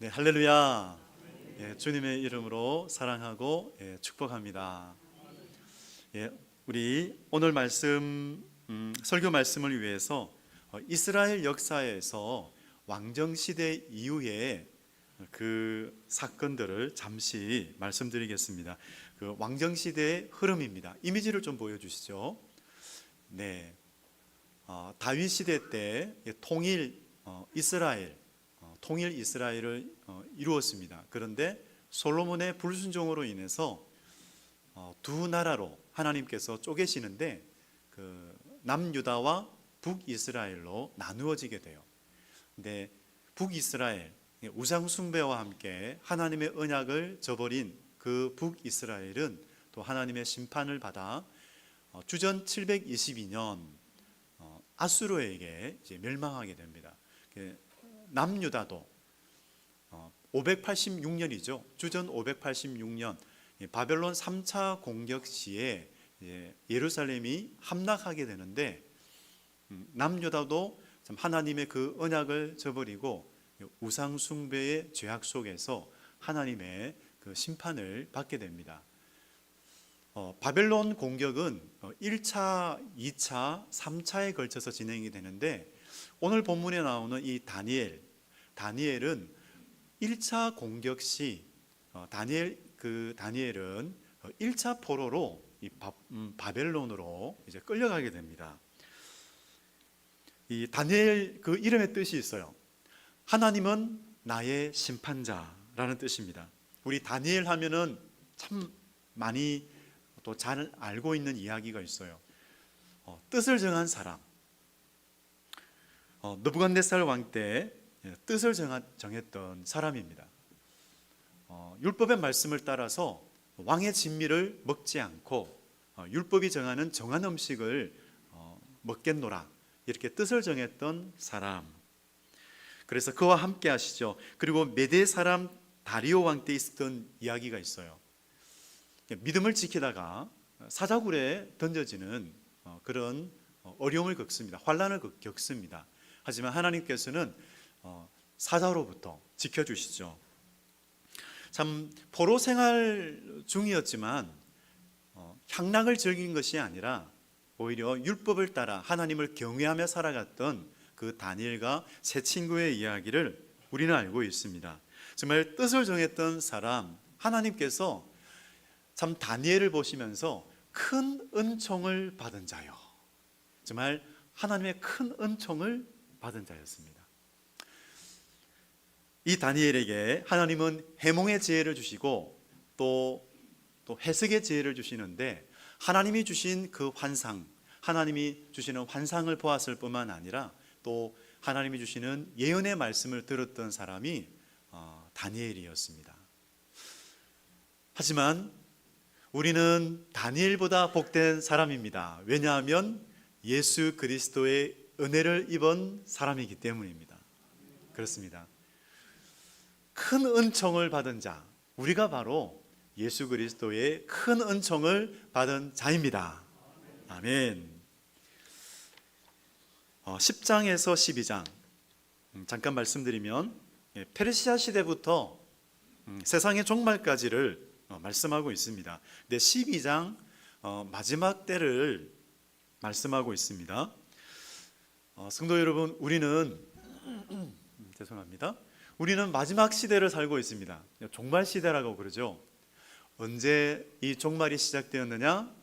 네, 할렐루야. 예, 주님의 이름으로 사랑하고 축복합니다. 예, 우리 오늘 말씀 설교 말씀을 위해서 이스라엘 역사에서 왕정 시대 이후에 그 사건들을 잠시 말씀드리겠습니다. 그 왕정 시대의 흐름입니다. 이미지를 좀 보여주시죠. 네, 다윗 시대 때 통일 이스라엘을 이루었습니다. 그런데 솔로몬의 불순종으로 인해서 두 나라로 하나님께서 쪼개시는데 그 남유다와 북이스라엘로 나누어지게 돼요. 근데 북이스라엘, 우상 숭배와 함께 하나님의 언약을 저버린 그 북이스라엘은 또 하나님의 심판을 받아 주전 722년 아수르에게 이제 멸망하게 됩니다. 남유다도 586년이죠. 주전 586년 바벨론 3차 공격 시에 예루살렘이 함락하게 되는데 남유다도 하나님의 그 언약을 저버리고 우상 숭배의 죄악 속에서 하나님의 그 심판을 받게 됩니다. 바벨론 공격은 1차, 2차, 3차에 걸쳐서 진행이 되는데 오늘 본문에 나오는 이 다니엘은 1차 공격 시 다니엘은 1차 포로로 이 바벨론으로 이제 끌려가게 됩니다. 이 다니엘 그 이름의 뜻이 있어요. 하나님은 나의 심판자라는 뜻입니다. 우리 다니엘 하면은 참 많이 또 잘 알고 있는 이야기가 있어요. 뜻을 정한 사람. 느부갓네살 왕 때 뜻을 정했던 사람입니다. 율법의 말씀을 따라서 왕의 진미를 먹지 않고 율법이 정하는 정한 음식을 먹겠노라 이렇게 뜻을 정했던 사람. 그래서 그와 함께 하시죠. 그리고 메대 사람 다리오 왕 때 있었던 이야기가 있어요. 믿음을 지키다가 사자굴에 던져지는 그런 어려움을 겪습니다. 환난을 겪습니다. 하지만 하나님께서는 사자로부터 지켜주시죠. 참 포로 생활 중이었지만 향락을 즐긴 것이 아니라 오히려 율법을 따라 하나님을 경외하며 살아갔던 그 다니엘과 세 친구의 이야기를 우리는 알고 있습니다. 정말 뜻을 정했던 사람, 하나님께서 참 다니엘을 보시면서 큰 은총을 받은 자요. 정말 하나님의 큰 은총을 받은 자였습니다. 이 다니엘에게 하나님은 해몽의 지혜를 주시고 또 해석의 지혜를 주시는데 하나님이 주신 그 환상, 하나님이 주시는 환상을 보았을 뿐만 아니라 또 하나님이 주시는 예언의 말씀을 들었던 사람이 다니엘이었습니다. 하지만 우리는 다니엘보다 복된 사람입니다. 왜냐하면 예수 그리스도의 은혜를 입은 사람이기 때문입니다. 그렇습니다. 큰 은총을 받은 자, 우리가 바로 예수 그리스도의 큰 은총을 받은 자입니다. 아멘. 10장에서 12장 잠깐 말씀드리면 페르시아 시대부터 세상의 종말까지를 말씀하고 있습니다. 근데 12장 마지막 때를 말씀하고 있습니다. 성도 여러분, 우리는 우리는 마지막 시대를 살고 있습니다. 종말 시대라고 그러죠. 언제 이 종말이 시작되었느냐?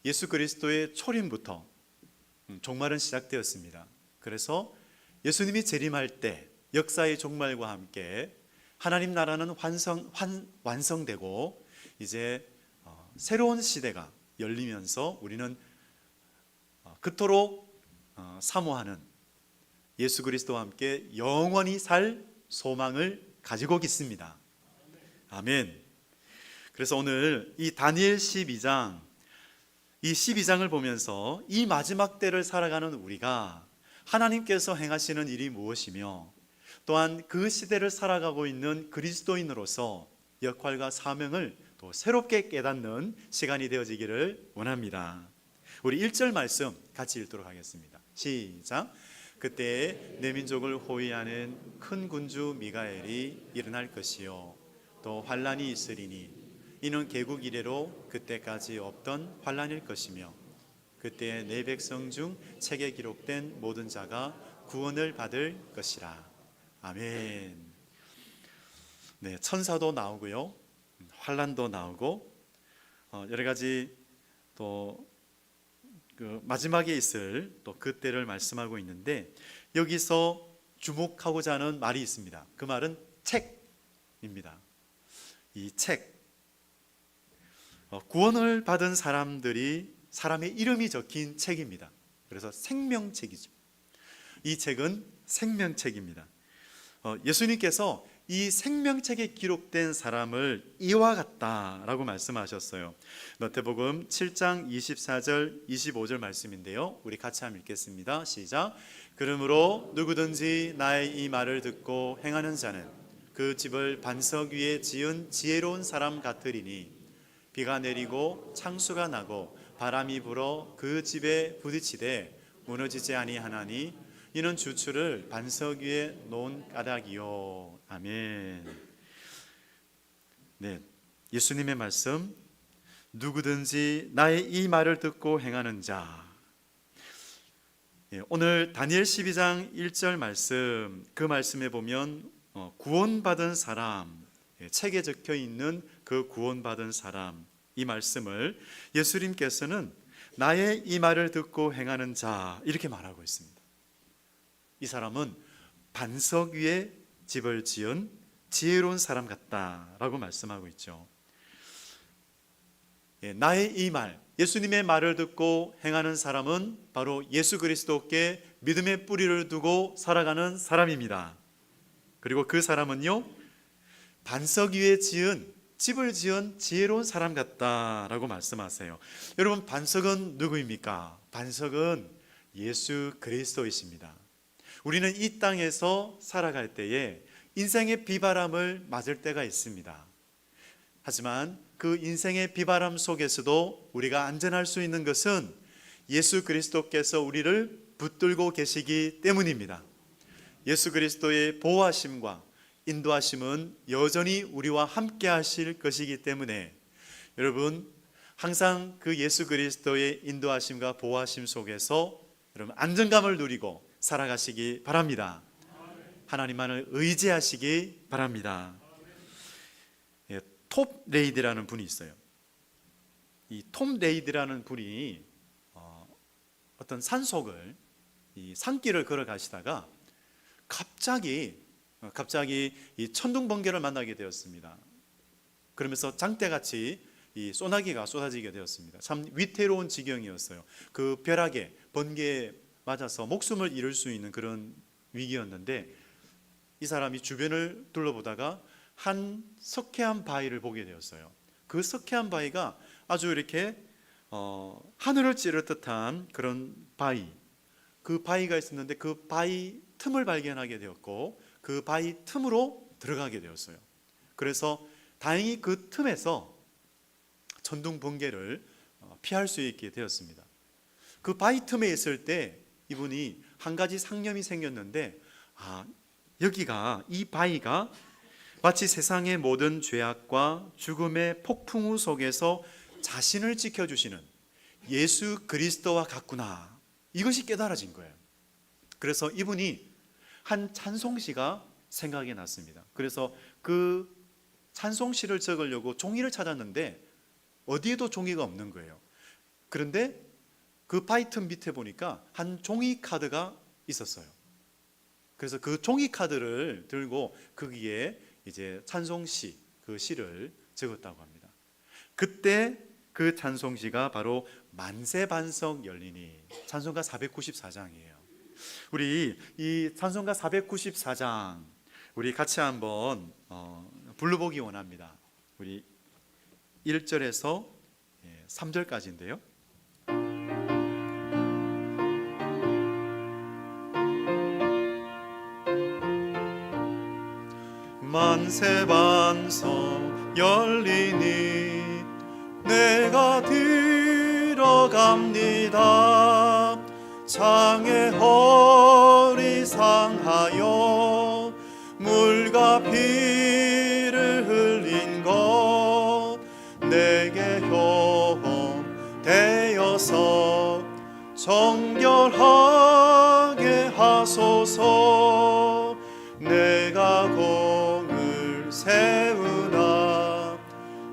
예수 그리스도의 초림부터 종말은 시작되었습니다. 그래서 예수님이 재림할 때 역사의 종말과 함께 하나님 나라는 완성되고 이제 새로운 시대가 열리면서 우리는 그토록 사모하는 예수 그리스도와 함께 영원히 살 소망을 가지고 있습니다. 아멘. 그래서 오늘 이 다니엘 12장, 이 12장을 보면서 이 마지막 때를 살아가는 우리가 하나님께서 행하시는 일이 무엇이며 또한 그 시대를 살아가고 있는 그리스도인으로서 역할과 사명을 또 새롭게 깨닫는 시간이 되어지기를 원합니다. 우리 1절 말씀 같이 읽도록 하겠습니다. 시작. 그때 내 민족을 호위하는 큰 군주 미가엘이 일어날 것이요 또 환란이 있으리니 이는 개국 이래로 그때까지 없던 환란일 것이며 그때 내 백성 중 책에 기록된 모든 자가 구원을 받을 것이라. 아멘. 네, 천사도 나오고요, 환란도 나오고 여러 가지 또 그 마지막에 있을 또 그때를 말씀하고 있는데 여기서 주목하고자 하는 말이 있습니다. 그 말은 책입니다. 이 책, 구원을 받은 사람들이 사람의 이름이 적힌 책입니다. 그래서 생명책이죠. 이 책은 생명책입니다. 예수님께서 이 생명책에 기록된 사람을 이와 같다라고 말씀하셨어요. 마태복음 7장 24절 25절 말씀인데요, 우리 같이 한번 읽겠습니다. 시작. 그러므로 누구든지 나의 이 말을 듣고 행하는 자는 그 집을 반석 위에 지은 지혜로운 사람 같으리니 비가 내리고 창수가 나고 바람이 불어 그 집에 부딪히되 무너지지 아니하나니 이는 주추를 반석 위에 놓은 까닭이요. 아멘. 네, 예수님의 말씀, 누구든지 나의 이 말을 듣고 행하는 자. 오늘 다니엘 12장 1절 말씀, 그 말씀에 보면 구원받은 사람, 책에 적혀 있는 그 구원받은 사람, 이 말씀을 예수님께서는 나의 이 말을 듣고 행하는 자 이렇게 말하고 있습니다. 이 사람은 반석 위에 집을 지은 지혜로운 사람 같다라고 말씀하고 있죠. 나의 이 말, 예수님의 말을 듣고 행하는 사람은 바로 예수 그리스도께 믿음의 뿌리를 두고 살아가는 사람입니다. 그리고 그 사람은요, 반석 위에 집을 지은 지혜로운 사람 같다라고 말씀하세요. 여러분, 반석은 누구입니까? 반석은 예수 그리스도이십니다. 우리는 이 땅에서 살아갈 때에 인생의 비바람을 맞을 때가 있습니다. 하지만 그 인생의 비바람 속에서도 우리가 안전할 수 있는 것은 예수 그리스도께서 우리를 붙들고 계시기 때문입니다. 예수 그리스도의 보호하심과 인도하심은 여전히 우리와 함께 하실 것이기 때문에 여러분, 항상 그 예수 그리스도의 인도하심과 보호하심 속에서 여러분 안정감을 누리고 살아가시기 바랍니다. 하나님만을 의지하시기 바랍니다. 톰 레이드라는 분이 있어요. 이 톰 레이드라는 분이 어떤 산속을, 이 산길을 걸어가시다가 갑자기 이 천둥번개를 만나게 되었습니다. 그러면서 장대같이 이 소나기가 쏟아지게 되었습니다. 참 위태로운 지경이었어요. 그 벼락에 번개에 맞아서 목숨을 잃을 수 있는 그런 위기였는데 이 사람이 주변을 둘러보다가 한 석회암 바위를 보게 되었어요. 그 석회암 바위가 아주 이렇게 하늘을 찌를 듯한 그런 바위, 그 바위가 있었는데 그 바위 틈을 발견하게 되었고 그 바위 틈으로 들어가게 되었어요. 그래서 다행히 그 틈에서 천둥 번개를 피할 수 있게 되었습니다. 그 바위 틈에 있을 때 이분이 한 가지 상념이 생겼는데, 여기가, 이 바위가 마치 세상의 모든 죄악과 죽음의 폭풍우 속에서 자신을 지켜주시는 예수 그리스도와 같구나, 이것이 깨달아진 거예요. 그래서 이분이 한 찬송시가 생각이 났습니다. 그래서 그 찬송시를 적으려고 종이를 찾았는데 어디에도 종이가 없는 거예요. 그런데 그 바위 틈 밑에 보니까 한 종이 카드가 있었어요. 그래서 그 종이 카드를 들고 거기에 이제 찬송시, 그 시를 적었다고 합니다. 그때 그 찬송시가 바로 만세반석 열리니, 찬송가 494장이에요. 우리 이 찬송가 494장 우리 같이 한번 불러보기 원합니다. 우리 1절에서 3절까지인데요. 만세반석 열리니 내가 들어갑니다. 창의 허 상하여 물과 피를 흘린 것 내게 효험 되어서 정결하게 하소서. 내가 공을 세우나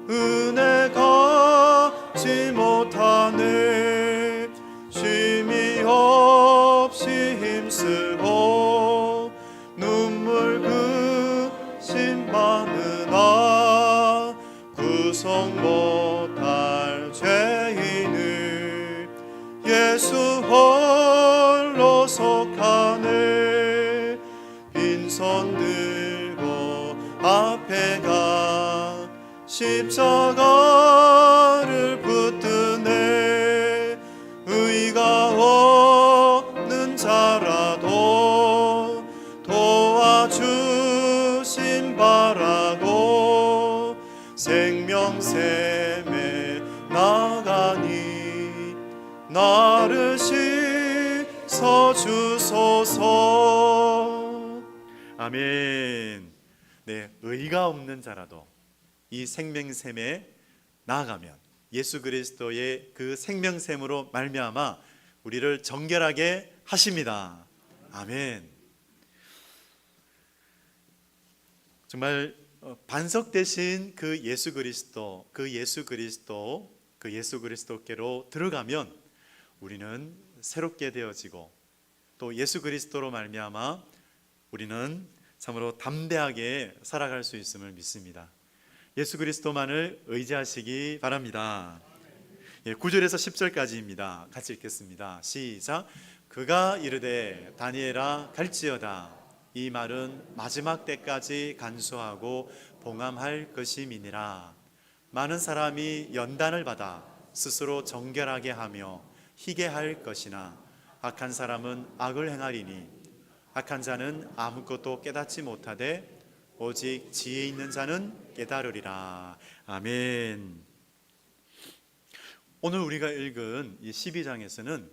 은혜 갚지 못하네. 쉼이 없이 힘쓰고 눈물 근심 많으나 구속 못할 죄인을 예수 홀로 속하네. 빈손 들고 앞에 가 십자가를 붙드네. 의가 없는 자라도 도와주심 바라고 생명샘에 나가니 나를 씻어주소서. 아멘. 네, 의가 없는 자라도 이 생명샘에 나아가면 예수 그리스도의 그 생명샘으로 말미암아 우리를 정결하게 하십니다. 아멘. 정말 반석되신 그 예수 그리스도께로 들어가면 우리는 새롭게 되어지고 또 예수 그리스도로 말미암아 우리는 참으로 담대하게 살아갈 수 있음을 믿습니다. 예수 그리스도만을 의지하시기 바랍니다. 9절에서 10절까지입니다. 같이 읽겠습니다. 시작. 그가 이르되 다니엘아 갈지어다. 이 말은 마지막 때까지 간수하고 봉함할 것임이니라. 많은 사람이 연단을 받아 스스로 정결하게 하며 희게 할 것이나 악한 사람은 악을 행하리니 악한 자는 아무것도 깨닫지 못하되 오직 지혜 있는 자는 깨달으리라. 아멘. 오늘 우리가 읽은 이 12장에서는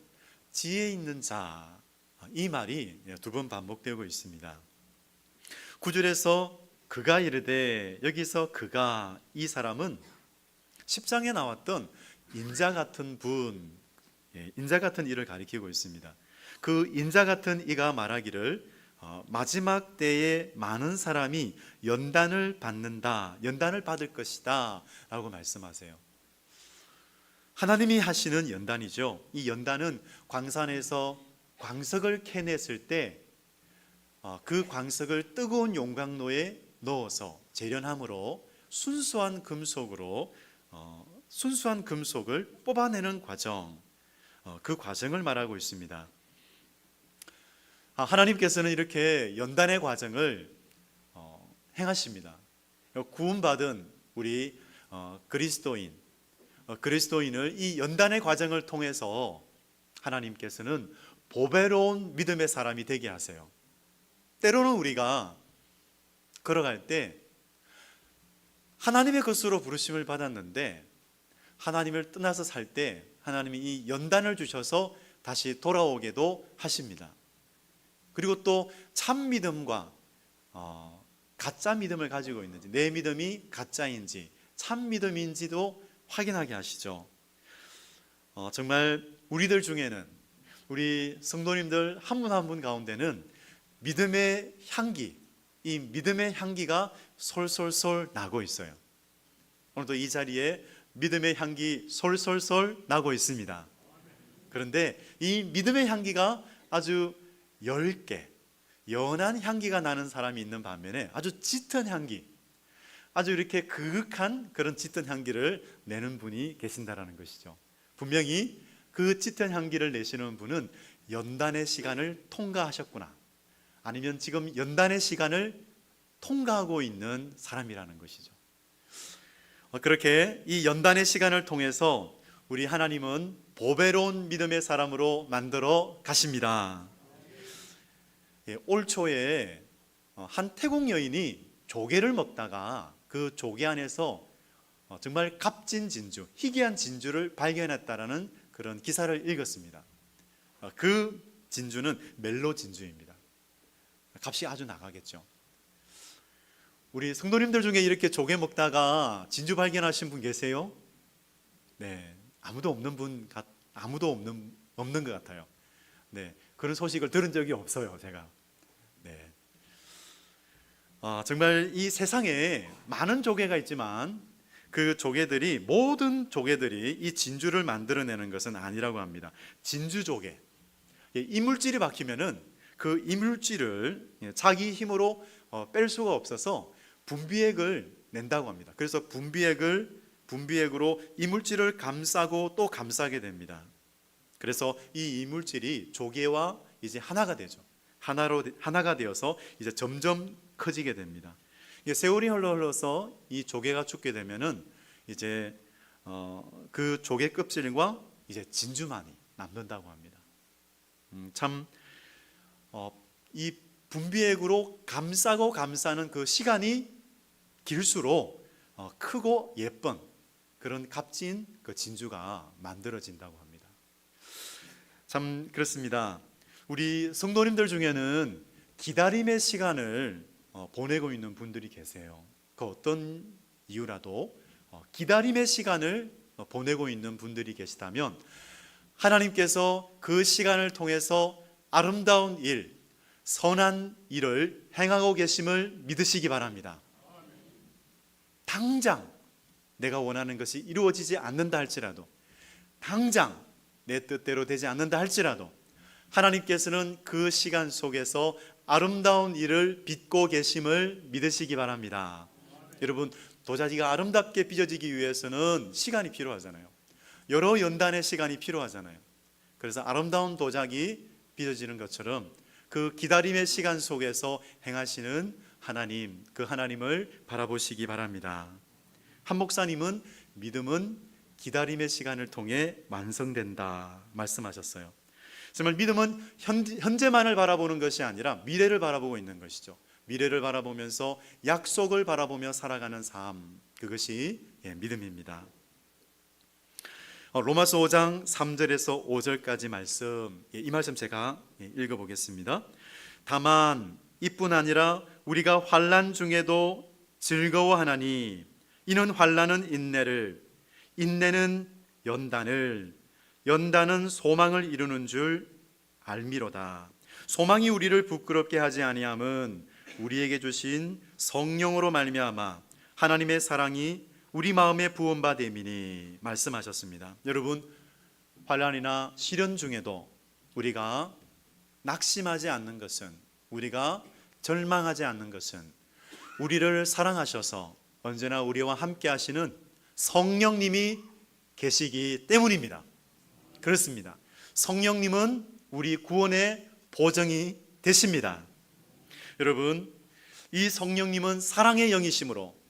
지혜 있는 자, 이 말이 두 번 반복되고 있습니다. 9절에서 그가 이르되, 여기서 그가, 이 사람은 10장에 나왔던 인자 같은 분, 인자 같은 이를 가리키고 있습니다. 그 인자 같은 이가 말하기를 마지막 때에 많은 사람이 연단을 받는다, 연단을 받을 것이다 라고 말씀하세요. 하나님이 하시는 연단이죠. 이 연단은 광산에서 광석을 캐냈을 때 그 광석을 뜨거운 용광로에 넣어서 재련함으로 순수한 금속을 뽑아내는 과정, 그 과정을 말하고 있습니다. 하나님께서는 이렇게 연단의 과정을 행하십니다. 구원받은 우리 그리스도인을 이 연단의 과정을 통해서 하나님께서는 보배로운 믿음의 사람이 되게 하세요. 때로는 우리가 걸어갈 때 하나님의 것으로 부르심을 받았는데 하나님을 떠나서 살 때 하나님이 이 연단을 주셔서 다시 돌아오게도 하십니다. 그리고 또 참 믿음과 가짜 믿음을 가지고 있는지, 내 믿음이 가짜인지 참 믿음인지도 확인하게 하시죠. 정말 우리들 중에는, 우리 성도님들 한 분 한 분 가운데는 믿음의 향기, 이 믿음의 향기가 솔솔솔 나고 있어요. 오늘도 이 자리에 믿음의 향기 솔솔솔 나고 있습니다. 그런데 이 믿음의 향기가 아주 엷게 연한 향기가 나는 사람이 있는 반면에 아주 짙은 향기, 아주 이렇게 그윽한 그런 짙은 향기를 내는 분이 계신다라는 것이죠. 분명히 그 짙은 향기를 내시는 분은 연단의 시간을 통과하셨구나, 아니면 지금 연단의 시간을 통과하고 있는 사람이라는 것이죠. 그렇게 이 연단의 시간을 통해서 우리 하나님은 보배로운 믿음의 사람으로 만들어 가십니다. 올 초에 한 태국 여인이 조개를 먹다가 그 조개 안에서 정말 값진 진주, 희귀한 진주를 발견했다라는 그런 기사를 읽었습니다. 그 진주는 멜로 진주입니다. 값이 아주 나가겠죠. 우리 성도님들 중에 이렇게 조개 먹다가 진주 발견하신 분 계세요? 네, 아무도 없는 것 같아요. 네, 그런 소식을 들은 적이 없어요, 제가. 네, 정말 이 세상에 많은 조개가 있지만 그 조개들이, 모든 조개들이 이 진주를 만들어내는 것은 아니라고 합니다. 진주조개, 이물질이 박히면은 그 이물질을 자기 힘으로 뺄 수가 없어서 분비액을 낸다고 합니다. 그래서 분비액으로 이물질을 감싸고 또 감싸게 됩니다. 그래서 이 이물질이 조개와 이제 하나가 되죠. 하나가 되어서 이제 점점 커지게 됩니다. 세월이 흘러서 이 조개가 죽게 되면은 이제 그 조개 껍질과 이제 진주만이 남는다고 합니다. 이 분비액으로 감싸는 그 시간이 길수록 크고 예쁜 그런 값진 그 진주가 만들어진다고 합니다. 참 그렇습니다. 우리 성도님들 중에는 기다림의 시간을 보내고 있는 분들이 계세요. 그 어떤 이유라도 기다림의 시간을 보내고 있는 분들이 계시다면 하나님께서 그 시간을 통해서 아름다운 일, 선한 일을 행하고 계심을 믿으시기 바랍니다. 당장 내가 원하는 것이 이루어지지 않는다 할지라도, 당장 내 뜻대로 되지 않는다 할지라도 하나님께서는 그 시간 속에서 아름다운 일을 빚고 계심을 믿으시기 바랍니다. 여러분, 도자기가 아름답게 빚어지기 위해서는 시간이 필요하잖아요. 여러 연단의 시간이 필요하잖아요. 그래서 아름다운 도자기 빚어지는 것처럼 그 기다림의 시간 속에서 행하시는 하나님, 그 하나님을 바라보시기 바랍니다. 한 목사님은 믿음은 기다림의 시간을 통해 완성된다 말씀하셨어요. 정말 믿음은 현재만을 바라보는 것이 아니라 미래를 바라보고 있는 것이죠. 미래를 바라보면서 약속을 바라보며 살아가는 삶, 그것이 믿음입니다. 로마서 5장 3절에서 5절까지 말씀, 이 말씀 제가 읽어보겠습니다. 다만 이뿐 아니라 우리가 환난 중에도 즐거워하나니 이는 환난은 인내를, 인내는 연단을, 연단은 소망을 이루는 줄 알미로다. 소망이 우리를 부끄럽게 하지 아니함은 우리에게 주신 성령으로 말미암아 하나님의 사랑이 우리 마음에 부은 바 됨이니 말씀하셨습니다. 여러분, 환난이나 시련 중에도 우리가 낙심하지 않는 것은, 우리가 절망하지 않는 것은 우리를 사랑하셔서 언제나 우리와 함께 하시는 성령님이 계시기 때문입니다. 그렇습니다. 성령님은 우리 구원의 보증이 되십니다. 여러분, 이 성령님은 사랑의 영이시므로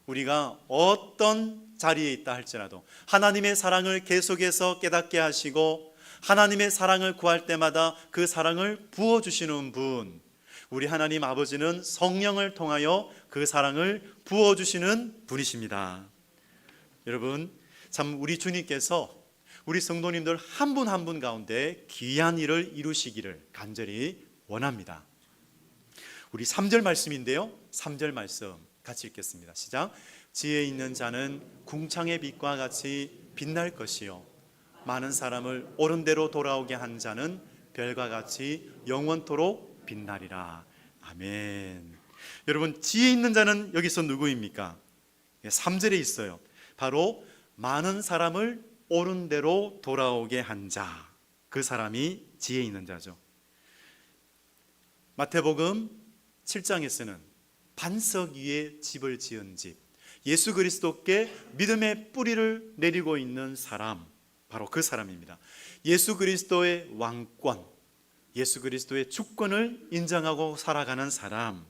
우리가 어떤 자리에 있다 할지라도 하나님의 사랑을 계속해서 깨닫게 하시고 하나님의 사랑을 구할 때마다 그 사랑을 부어주시는 분, 우리 하나님 아버지는 성령을 통하여 그 사랑을 부어주시는 분이십니다. 여러분, 참 우리 주님께서 우리 성도님들 한 분 한 분 가운데 귀한 일을 이루시기를 간절히 원합니다. 우리 3절 말씀인데요, 3절 말씀 같이 읽겠습니다. 시작. 지혜 있는 자는 궁창의 빛과 같이 빛날 것이요 많은 사람을 옳은 대로 돌아오게 한 자는 별과 같이 영원토록 빛나리라. 아멘. 여러분, 지혜 있는 자는 여기서 누구입니까? 3절에 있어요. 바로 많은 사람을 옳은 대로 돌아오게 한 자, 그 사람이 지혜 있는 자죠. 마태복음 7장에서는 반석 위에 집을 지은 집, 예수 그리스도께 믿음의 뿌리를 내리고 있는 사람, 바로 그 사람입니다. 예수 그리스도의 왕권, 예수 그리스도의 주권을 인정하고 살아가는 사람,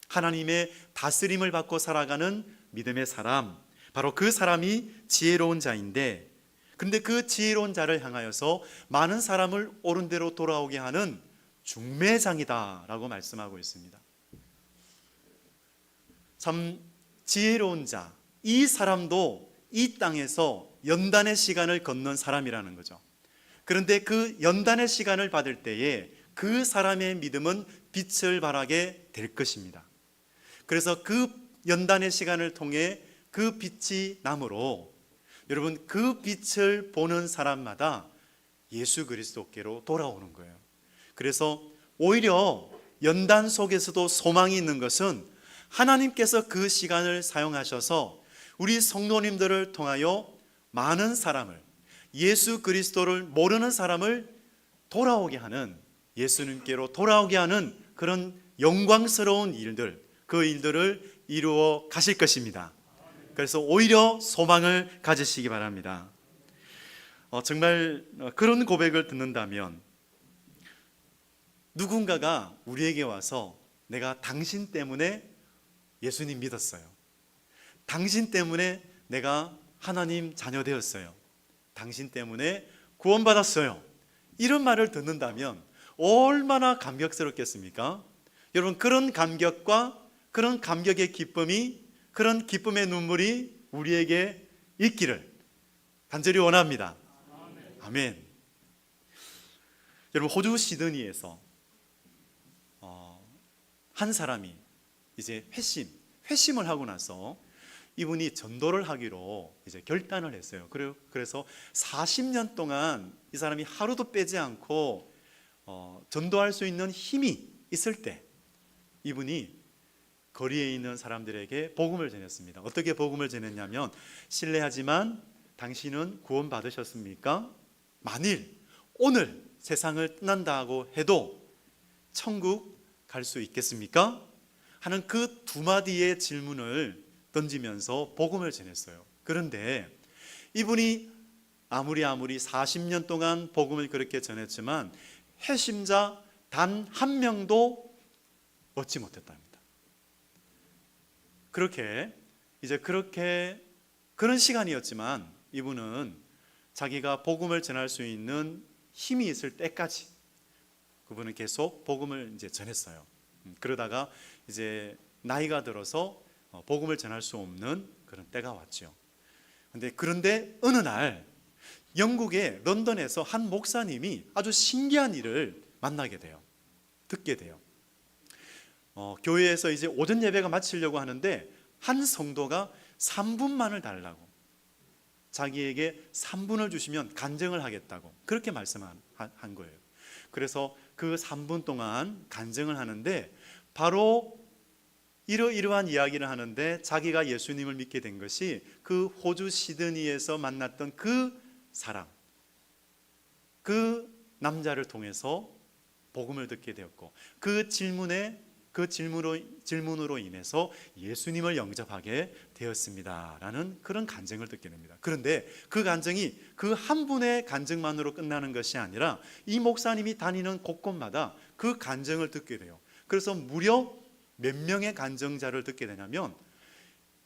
하나님의 다스림을 받고 살아가는 믿음의 사람, 바로 그 사람이 지혜로운 자인데, 근데 그 지혜로운 자를 향하여서 많은 사람을 옳은 대로 돌아오게 하는 중매장이다 라고 말씀하고 있습니다. 참 지혜로운 자, 이 사람도 이 땅에서 연단의 시간을 걷는 사람이라는 거죠. 그런데 그 연단의 시간을 받을 때에 그 사람의 믿음은 빛을 발하게 될 것입니다. 그래서 그 연단의 시간을 통해 그 빛이 남으로 여러분 그 빛을 보는 사람마다 예수 그리스도께로 돌아오는 거예요. 그래서 오히려 연단 속에서도 소망이 있는 것은 하나님께서 그 시간을 사용하셔서 우리 성도님들을 통하여 많은 사람을, 예수 그리스도를 모르는 사람을 돌아오게 하는, 예수님께로 돌아오게 하는 그런 영광스러운 일들, 그 일들을 이루어 가실 것입니다. 그래서 오히려 소망을 가지시기 바랍니다. 정말 그런 고백을 듣는다면 누군가가 우리에게 와서 내가 당신 때문에 예수님 믿었어요. 당신 때문에 내가 하나님 자녀 되었어요. 당신 때문에 구원받았어요. 이런 말을 듣는다면 얼마나 감격스럽겠습니까? 여러분, 그런 감격과 그런 감격의 기쁨이, 그런 기쁨의 눈물이 우리에게 있기를 간절히 원합니다. 아멘. 여러분, 호주 시드니에서 한 사람이 이제 회심을 하고 나서 이분이 전도를 하기로 이제 결단을 했어요. 그래서 40년 동안 이 사람이 하루도 빼지 않고 전도할 수 있는 힘이 있을 때 이분이 거리에 있는 사람들에게 복음을 전했습니다. 어떻게 복음을 전했냐면, 실례하지만 당신은 구원받으셨습니까? 만일 오늘 세상을 떠난다고 해도 천국 갈 수 있겠습니까? 하는 그 두 마디의 질문을 던지면서 복음을 전했어요. 그런데 이분이 아무리 40년 동안 복음을 그렇게 전했지만 회심자 단 한 명도 얻지 못했답니다. 그런 시간이었지만 이분은 자기가 복음을 전할 수 있는 힘이 있을 때까지 그분은 계속 복음을 이제 전했어요. 그러다가 이제 나이가 들어서 복음을 전할 수 없는 그런 때가 왔죠. 그런데 어느 날 영국의 런던에서 한 목사님이 아주 신기한 일을 듣게 돼요. 교회에서 이제 오전 예배가 마치려고 하는데 한 성도가 3분만을 달라고, 자기에게 3분을 주시면 간증을 하겠다고 그렇게 말씀한 거예요. 그래서 그 3분 동안 간증을 하는데 바로 이러한 이야기를 하는데 자기가 예수님을 믿게 된 것이 그 호주 시드니에서 만났던 그 사람, 그 남자를 통해서 복음을 듣게 되었고 그 질문으로 인해서 예수님을 영접하게 되었습니다라는 그런 간증을 듣게 됩니다. 그런데 그 간증이 그 한 분의 간증만으로 끝나는 것이 아니라 이 목사님이 다니는 곳곳마다 그 간증을 듣게 돼요. 그래서 무려 몇 명의 간증자를 듣게 되냐면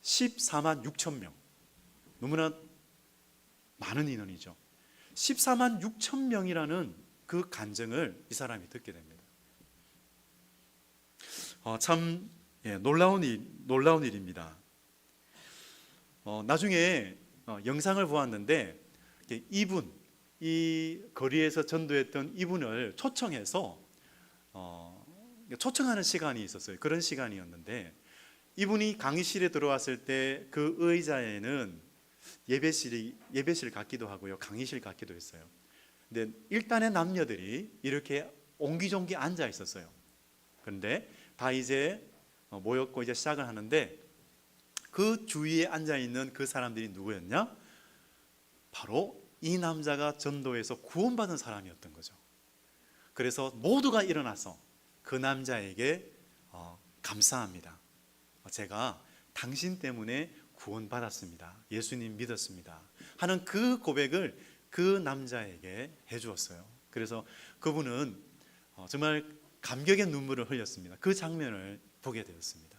14만 6천 명, 너무나 많은 인원이죠. 14만 6천 명이라는 그 간증을 이 사람이 듣게 됩니다. 참 놀라운 일입니다. 나중에 영상을 보았는데 이 거리에서 전도했던 이분을 초청하는 시간이 있었어요. 그런 시간이었는데 이분이 강의실에 들어왔을 때 그 의자에는 예배실 같기도 하고요, 강의실 같기도 했어요. 근데 일단의 남녀들이 이렇게 옹기종기 앉아 있었어요. 그런데 다 이제 모였고 이제 시작을 하는데 그 주위에 앉아 있는 그 사람들이 누구였냐? 바로 이 남자가 전도해서 구원받은 사람이었던 거죠. 그래서 모두가 일어나서 그 남자에게 감사합니다. 제가 당신 때문에 구원받았습니다. 예수님 믿었습니다. 하는 그 고백을 그 남자에게 해주었어요. 그래서 그분은 정말 감격의 눈물을 흘렸습니다. 그 장면을 보게 되었습니다.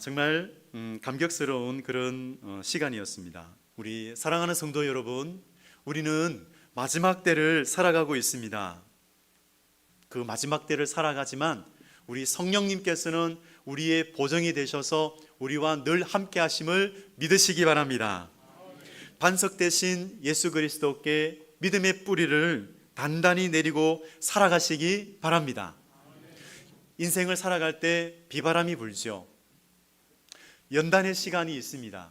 정말 감격스러운 그런 시간이었습니다. 우리 사랑하는 성도 여러분, 우리는 마지막 때를 살아가고 있습니다. 그 마지막 때를 살아가지만 우리 성령님께서는 우리의 보정이 되셔서 우리와 늘 함께 하심을 믿으시기 바랍니다. 반석 대신 예수 그리스도께 믿음의 뿌리를 단단히 내리고 살아가시기 바랍니다. 인생을 살아갈 때 비바람이 불죠. 연단의 시간이 있습니다.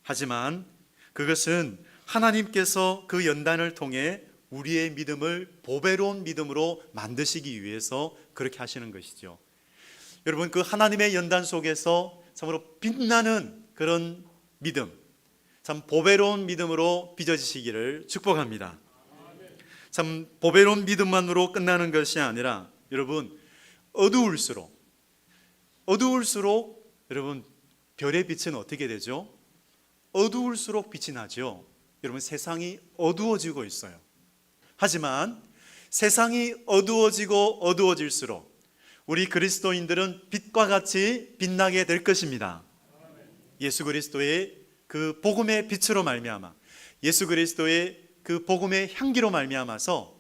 하지만 그것은 하나님께서 그 연단을 통해 우리의 믿음을 보배로운 믿음으로 만드시기 위해서 그렇게 하시는 것이죠. 여러분, 그 하나님의 연단 속에서 참으로 빛나는 그런 믿음, 참 보배로운 믿음으로 빚어지시기를 축복합니다. 참 보배로운 믿음만으로 끝나는 것이 아니라 여러분, 어두울수록 여러분, 별의 빛은 어떻게 되죠? 어두울수록 빛이 나죠. 여러분, 세상이 어두워지고 있어요. 하지만 세상이 어두워질수록 우리 그리스도인들은 빛과 같이 빛나게 될 것입니다. 예수 그리스도의 그 복음의 빛으로 말미암아, 예수 그리스도의 그 복음의 향기로 말미암아서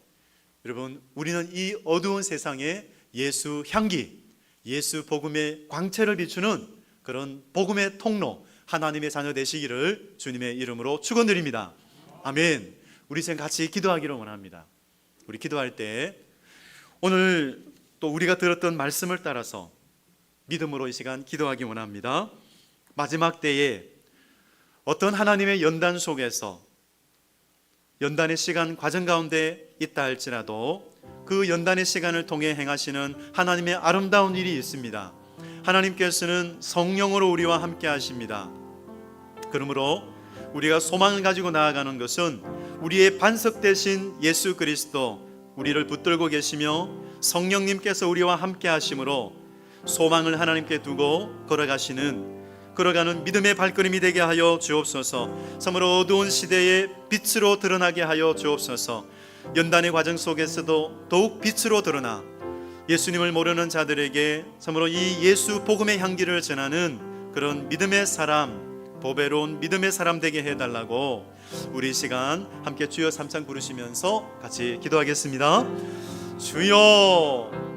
여러분, 우리는 이 어두운 세상에 예수 향기, 예수 복음의 광채를 비추는 그런 복음의 통로, 하나님의 자녀 되시기를 주님의 이름으로 축원드립니다. 아멘. 우리 지금 같이 기도하기를 원합니다. 우리 기도할 때 오늘 또 우리가 들었던 말씀을 따라서 믿음으로 이 시간 기도하기 원합니다. 마지막 때에 어떤 하나님의 연단 속에서 연단의 시간 과정 가운데 있다 할지라도 그 연단의 시간을 통해 행하시는 하나님의 아름다운 일이 있습니다. 하나님께서는 성령으로 우리와 함께 하십니다. 그러므로 우리가 소망을 가지고 나아가는 것은 우리의 반석 되신 예수 그리스도, 우리를 붙들고 계시며 성령님께서 우리와 함께 하심으로 소망을 하나님께 두고 걸어가는 믿음의 발걸음이 되게 하여 주옵소서. 참으로 어두운 시대에 빛으로 드러나게 하여 주옵소서. 연단의 과정 속에서도 더욱 빛으로 드러나 예수님을 모르는 자들에게 참으로 이 예수 복음의 향기를 전하는 그런 믿음의 사람, 보배로운 믿음의 사람 되게 해달라고 우리 시간 함께 주여 삼창 부르시면서 같이 기도하겠습니다. 주여